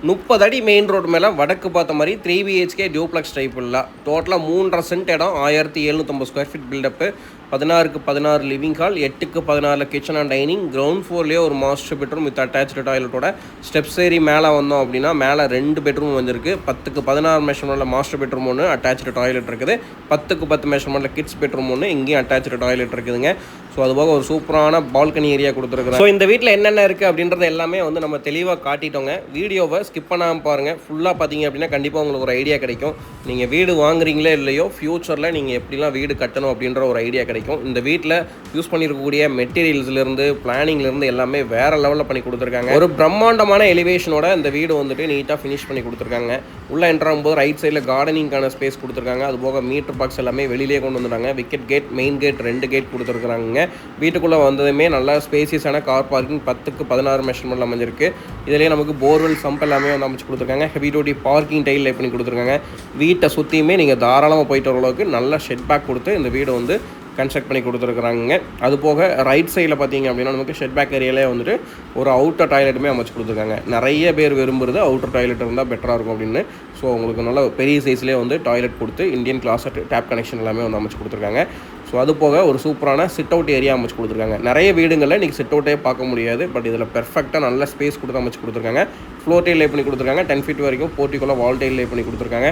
30 அடி main road மேலே வடக்கு பார்த்த மாதிரி 3 BHK டியூப்ளெக்ஸ் டைப் இல்லை. டோட்டலாக 3.5 சென்ட் இடம், 1750 ஸ்கொயர் ஃபீட் பில்டப்பு, 16க்கு 16 லிவிங் ஹால், 8க்கு 16 கிச்சன் அண்ட் டைனிங், கிரவுண்ட் ஃப்ளோர்லேயே ஒரு மாஸ்டர் பெட்ரூம் வித் அட்டாச்சு டாய்லெட்டோட. ஸ்டெப்ஸ் ஏறி மேலே வந்தோம் அப்படின்னா மேலே 2 பெட்ரூம் வந்துருக்கு. 10க்கு 16 மெஷர்மெண்ட்டில் மாஸ்டர் பெட்ரூம் ஒன்று, அட்டாச்சு டாய்லெட் இருக்குது. 10க்கு 10 மெஷர்மெண்ட்டில் கிட்ஸ் பெட்ரூம் ஒன்று, இங்கேயும் அட்டாச்சு டாய்லெட் இருக்குதுங்க. ஸோ அதுபோக ஒரு சூப்பரான பால்கனி ஏரியா கொடுத்துருக்குறோம். ஸோ இந்த வீட்டில் என்னென்ன இருக்குது அப்படின்றது எல்லாமே வந்து நம்ம தெளிவாக காட்டிட்டோங்க. வீடியோவை ஸ்கிப் பண்ணாமல் பாருங்கள். ஃபுல்லாக பார்த்தீங்க அப்படின்னா கண்டிப்பாக உங்களுக்கு ஒரு ஐடியா கிடைக்கும். நீங்கள் வீடு வாங்குறீங்களே இல்லையோ, ஃப்யூச்சரில் நீங்கள் எப்படிலாம் வீடு கட்டணும் அப்படின்ற ஒரு ஐடியா கிடைக்கும். இந்த வீட்டில் யூஸ் பண்ணியிருக்கக்கூடிய மெட்டீரியல்ஸ்லேருந்து பிளானிங்லேருந்து எல்லாமே வேறு லெவலில் பண்ணி கொடுத்துருக்காங்க. ஒரு பிரம்மாண்டமான எலிவேஷனோட இந்த வீடு வந்துட்டு நீட்டாக ஃபினிஷ் பண்ணி கொடுத்துருக்காங்க. உள்ளே என்ட்ராகும்போது ரைட் சைடில் கார்டனிங்கான ஸ்பேஸ் கொடுத்துருக்காங்க. அதுபோக மீட்டர் பாக்ஸ் எல்லாமே வெளியிலே கொண்டு வந்துட்டாங்க. Wicket gate, main gate 2 gate கொடுத்துருக்குறாங்க. வீட்டுக்குள்ளே வந்ததுமே நல்லா ஸ்பேசியஸான கார் பார்க்கிங் 10க்கு 16 மெஷர்மெண்ட்டில் அமைஞ்சிருக்கு. இதிலேயே நமக்கு போர்வெல் சம்ப் எல்லாமே வந்து அமைச்சு கொடுத்துருக்காங்க. Heavy duty parking tail life பண்ணி கொடுத்துருக்காங்க. வீட்டை சுற்றியுமே நீங்கள் தாராளமாக போயிட்டு வர அளவுக்கு நல்ல ஷெட் பேக் கொடுத்து இந்த வீடு வந்து கன்ஸ்ட்ரக்ட் பண்ணி கொடுத்துருக்குறாங்க. அது போக ரைட் சைடில் பார்த்தீங்க அப்படின்னா நமக்கு ஷெட் பேக் ஏரியாலே வந்துட்டு ஒரு அவுட்டர் டாய்லெட்டுமே அமைச்சு கொடுத்துருக்காங்க. நிறைய பேர் விரும்புகிறது அவுட்டர் டாய்லெட் இருந்தால் பெட்டராக இருக்கும் அப்படின்னு. ஸோ உங்களுக்கு நல்ல பெரிய சைஸ்லேயே வந்து டாய்லெட் கொடுத்து இந்தியன் கிளாஸட் டேப் கனெக்ஷன் எல்லாமே வந்து அமைச்சு கொடுத்துருக்காங்க. ஸோ அது போக ஒரு சூப்பரான சிட் அவுட் ஏரியா அமைச்சு கொடுத்துருக்காங்க. நிறைய வீடுங்களில் இன்றைக்கி சிட் அவுட்டே பார்க்க முடியாது. பட் இதில் பெர்ஃபெக்டாக நல்ல ஸ்பேஸ் கொடுத்து அமைச்சு கொடுத்துருக்காங்க. ஃப்ளோர் டைல் லே பண்ணி கொடுத்துருக்காங்க. 10 ஃபீட் வரைக்கும் போர்ட்டிக்குள்ள வால் டைல் லே பண்ணி கொடுத்துருக்காங்க.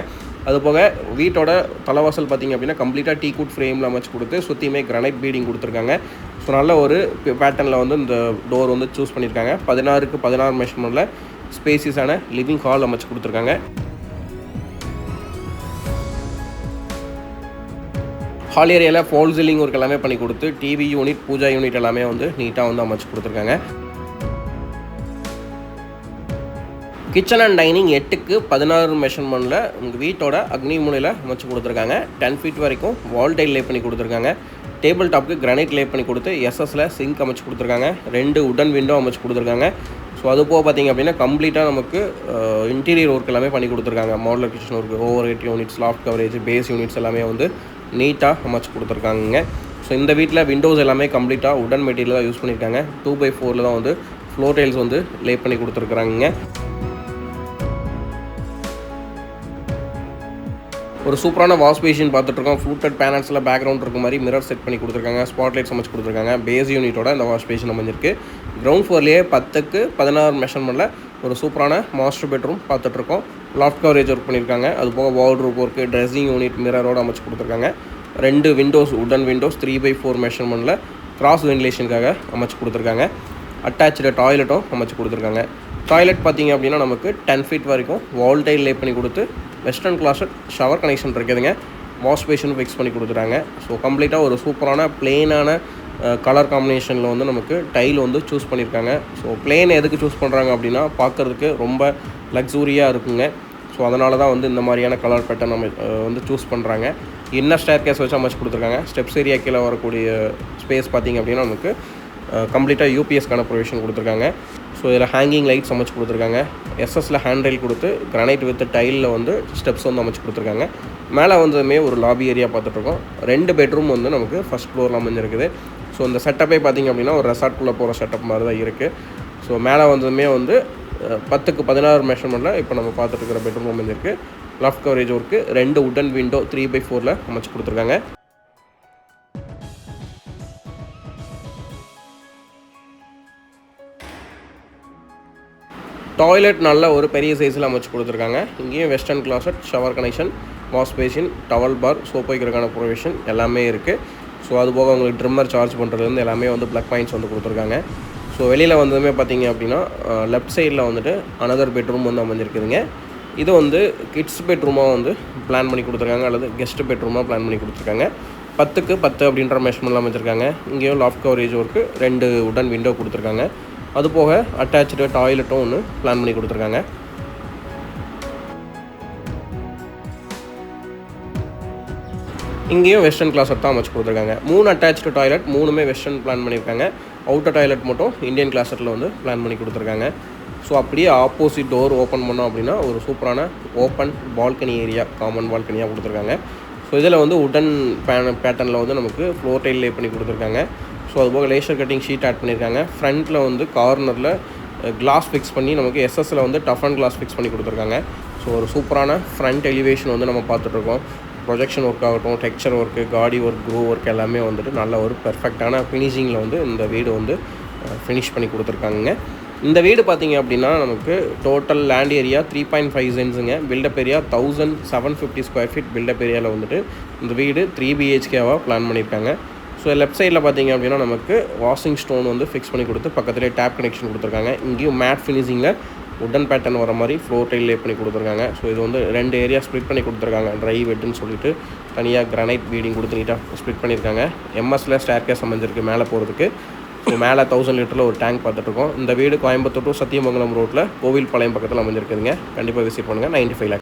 அதுபோக வீட்டோட தலைவாசல் பார்த்திங்க அப்படின்னா கம்ப்ளீட்டாக டீக்வுட் ஃப்ரேமில் அமைச்சு கொடுத்து சுற்றியுமே கிரானைட் பீடிங் கொடுத்துருக்காங்க. ஸோ நல்ல ஒரு பேட்டர்னில் வந்து இந்த டோர் வந்து சூஸ் பண்ணியிருக்காங்க. 16க்கு 16 மெஷர்மெண்ட்டில் ஸ்பேசியஸான லிவிங் ஹால் அமைச்சு கொடுத்துருக்காங்க. ஹால் ஏரியாவில் ஃபால் சீலிங் ஒர்க் எல்லாமே பண்ணி கொடுத்து டிவி யூனிட், பூஜா யூனிட் எல்லாமே வந்து நீட்டாக வந்து அமைச்சு கொடுத்துருக்காங்க. கிச்சன் அண்ட் டைனிங் 8க்கு 16 மெஷர்மெண்ட்டில் உங்கள் வீட்டோட அக்னி மூலையில் அமைச்சு கொடுத்துருக்காங்க. 10 ஃபீட் வரைக்கும் வால் டைல் லே பண்ணி கொடுத்துருக்காங்க. டேபிள் டாப்புக்கு கிரானைட் லே பண்ணி கொடுத்து எஸ்எஸ்ல சிங்க் அமைச்சு கொடுத்துருக்காங்க. 2 உடன் விண்டோ அமைச்சு கொடுத்துருக்காங்க. ஸோ அது போக பார்த்திங்க அப்படின்னா கம்ப்ளீட்டாக நமக்கு இன்டீரியர் ஒர்க் எல்லாமே பண்ணி கொடுத்துருக்காங்க. Modular kitchen work, overhead units, loft coverage, base units எல்லாமே வந்து நீட்டாக அமைச்சு கொடுத்துருக்காங்க. ஸோ இந்த வீட்டில் விண்டோஸ் எல்லாமே கம்ப்ளீட்டாக உடன் மெட்டீரியல் தான் யூஸ் பண்ணியிருக்காங்க. 2x4 தான் வந்து ஃப்ளோர் டைல்ஸ் வந்து லே பண்ணி கொடுத்துருக்குறாங்க. ஒரு சூப்பரான வாஷ் பேஷன் பார்த்துட்ருக்கோம். ஃப்ளூட்டட் பேனல்ஸில் பேக்ரவுண்ட் இருக்க மாதிரி மிரர் செட் பண்ணி கொடுத்துருக்காங்க. ஸ்பாட் லைட்ஸ் அமைச்சு கொடுத்துருக்காங்க. பேஸ் யூனிட்டோட இந்த வாஷ் பேஷன் அமைஞ்சிருக்கு. கிரவுண்ட் ஃப்ளோர்லேயே 10க்கு 16 மெஷர்மெண்ட்டில் ஒரு சூப்பரான மாஸ்டர் பெட்ரூம் பார்த்துட்ருக்கோம். லாஃப்ட் கவரேஜ் ஒர்க் பண்ணியிருக்காங்க. அது போக வார்ட்ரோப் ஒர்க்கு, ட்ரெஸ்ஸிங் யூனிட் மிரரோடு அமைச்சு கொடுத்துருக்காங்க. 2 விண்டோஸ், உடன் விண்டோஸ் 3x4 மெஷர்மெண்ட்டில் கிராஸ் வென்டிலேஷனுக்காக அமைச்சு கொடுத்துருக்காங்க. அட்டாச்சு டாய்லெட்டும் அமைச்சு கொடுத்துருக்காங்க. டாய்லெட் பார்த்திங்க அப்படின்னா நமக்கு 10 ஃபீட் வரைக்கும் வால் டைல் லே பண்ணி கொடுத்து வெஸ்டர்ன் கிளாஸட் ஷவர் கனெக்ஷன் இருக்குதுங்க. வாஷ் பேஷனும் ஃபிக்ஸ் பண்ணி கொடுத்துட்டாங்க. ஸோ கம்ப்ளீட்டாக ஒரு சூப்பரான பிளெயினான கலர் காம்பினேஷனில் வந்து நமக்கு டைல் வந்து சூஸ் பண்ணியிருக்காங்க. ஸோ பிளெயின் எதுக்கு சூஸ் பண்ணுறாங்க அப்படின்னா பார்க்குறதுக்கு ரொம்ப லக்ஸூரியாக இருக்குங்க. ஸோ அதனால தான் வந்து இந்த மாதிரியான கலர் பேட்டர்ன் நம்ம வந்து சூஸ் பண்ணுறாங்க. இன்னர் ஸ்டேர் கேஸ் வச்சு அமைச்சு கொடுத்துருக்காங்க. ஸ்டெப்ஸ் ஏரியா கீழே வரக்கூடிய ஸ்பேஸ் பார்த்திங்க அப்படின்னா நமக்கு கம்ப்ளீட்டாக யூபிஎஸ்க்கான ப்ரொவிஷன் கொடுத்துருக்காங்க. ஸோ இதில் ஹேங்கிங் லைட்ஸ் அமைச்சு கொடுத்துருக்காங்க. எஸ்எஸ்ல ஹேண்ட் ரைல் கொடுத்து கிரானைட் வித் டைலில் வந்து ஸ்டெப்ஸ் வந்து அமைச்சு கொடுத்துருக்காங்க. மேலே வந்ததுமே ஒரு லாபி ஏரியா பார்த்துட்ருக்கோம். 2 பெட்ரூம் வந்து நமக்கு ஃபஸ்ட் ஃப்ளோரில் அமைஞ்சிருக்குது. ஸோ இந்த செட்டப்பே பார்த்திங்க அப்படின்னா ஒரு ரெசார்ட்குள்ளே போகிற செட்டப் மாதிரி தான் இருக்குது. ஸோ மேலே வந்ததுமே வந்து 10க்கு 16 மெஷர்மெண்ட்டில் இப்போ நம்ம பார்த்துட்டு இருக்கிற பெட்ரூம் அமைஞ்சிருக்கு. லாஃப்ட் கவரேஜ் ஒர்க்கு, 2 உடன் விண்டோ 3x4 அமைச்சு கொடுத்துருக்காங்க. டாய்லெட் நல்ல ஒரு பெரிய சைஸில் அமைச்சு கொடுத்துருக்காங்க. இங்கேயும் western closet shower connection, wash basin, towel bar, soap வைக்கிறதுக்கான ப்ரொவிஷன் எல்லாமே இருக்குது. ஸோ அது போக உங்களுக்கு ட்ரிம்மர் சார்ஜ் பண்ணுறதுலேருந்து எல்லாமே வந்து ப்ளக் பாயிண்ட்ஸ் வந்து கொடுத்துருக்காங்க. ஸோ வெளியில் வந்ததுமே பார்த்திங்க அப்படின்னா லெஃப்ட் சைடில் வந்துட்டு அனதர் பெட்ரூம் வந்து அமைஞ்சிருக்குதுங்க. இது வந்து கிட்ஸ் பெட்ரூமாக வந்து பிளான் பண்ணி கொடுத்துருக்காங்க, அல்லது கெஸ்ட் பெட்ரூமாக பிளான் பண்ணி கொடுத்துருக்காங்க. 10க்கு 10 அப்படின்ற மெஷர்மெண்ட்டில் அமைச்சிருக்காங்க. இங்கேயும் லாஃப்ட் கவரேஜ் ஒர்க்கு, 2 உடன் விண்டோ கொடுத்துருக்காங்க. அது போக அட்டாச்சு டாய்லெட்டும் ஒன்று பிளான் பண்ணி கொடுத்துருக்காங்க. இங்கேயும் வெஸ்டர்ன் கிளாஸட் தான் அமைச்சு கொடுத்துருக்காங்க. 3 அட்டாச்சு டாய்லெட், 3மே வெஸ்டர்ன் பிளான் பண்ணியிருக்காங்க. அவுட்டர் டாய்லெட் மட்டும் இந்தியன் கிளாஸட்டில் வந்து பிளான் பண்ணி கொடுத்துருக்காங்க. ஸோ அப்படியே ஆப்போசிட் டோர் ஓப்பன் பண்ணோம் அப்படின்னா ஒரு சூப்பரான ஓப்பன் பால்கனி ஏரியா, காமன் பால்கனியாக கொடுத்துருக்காங்க. ஸோ இதில் வந்து உடன் பேட்டர்னில் வந்து நமக்கு ஃப்ளோர் டைல் லே பண்ணி கொடுத்துருக்காங்க. ஸோ அதுபோக லேசர் கட்டிங் ஷீட் ஆட் பண்ணியிருக்காங்க. ஃப்ரண்ட்டில் வந்து கார்னரில் கிளாஸ் ஃபிக்ஸ் பண்ணி நமக்கு எஸ்எஸ்சில் வந்து டஃப் அண்ட் கிளாஸ் ஃபிக்ஸ் பண்ணி கொடுத்துருக்காங்க. ஸோ ஒரு சூப்பரான ஃப்ரண்ட் எலிவேஷன் வந்து நம்ம பார்த்துட்ருக்கோம். ப்ரொஜெக்ஷன் ஒர்க் ஆகட்டும், டெக்ஸ்சர் ஒர்க்கு, காடி ஒர்க், க்ரோ ஒர்க் எல்லாமே வந்துட்டு நல்ல ஒரு பெர்ஃபெக்டான ஃபினிஷிங்கில் வந்து இந்த வீடு வந்து ஃபினிஷ் பண்ணி கொடுத்துருக்காங்க. இந்த வீடு பார்த்திங்க அப்படின்னா நமக்கு டோட்டல் லேண்ட் ஏரியா 3.5 சென்ட்ஸுங்க. Buildup area 1750 square feet buildup ஏரியாவில் வந்துட்டு இந்த வீடு 3 BHKவாக பிளான் பண்ணியிருக்காங்க. ஸோ லெஃப்ட் சைடில் பார்த்திங்க அப்படின்னா நமக்கு வாஷிங் ஸ்டோன் வந்து ஃபிக்ஸ் பண்ணி கொடுத்து பக்கத்துலேயே டேப் கனெக்ஷன் கொடுத்துருக்காங்க. இங்கேயும் மேட் ஃபினிஷிங்கில் உட்டன் பேட்டர்ன் வர மாதிரி ஃப்ளோர் டைல் லே பண்ணி கொடுத்துருக்காங்க. ஸோ இது வந்து 2 ஏரியா ஸ்ப்ளிட் பண்ணி கொடுத்துருக்காங்க. ட்ரை வெட்டுன்னு சொல்லிட்டு தனியாக கிரானைட் பீடிங் கொடுத்து நீட்டாக ஸ்ப்ளிட் பண்ணியிருக்காங்க. எம்எஸ்ல ஸ்டேர் கேஸ் அமைஞ்சிருக்கு மேலே போகிறதுக்கு. ஸோ மேலே 1000 லிட்டரில் ஒரு டேங்க் பார்த்துட்ருக்கோம். இந்த வீடு கோயம்புத்தூர் டு சத்தியமங்கலம் ரோட்டில் கோவில் பாளையம் பக்கத்தில் அமைஞ்சிருக்குதுங்க. கண்டிப்பாக விசிட் பண்ணுங்கள். 95 lakhs.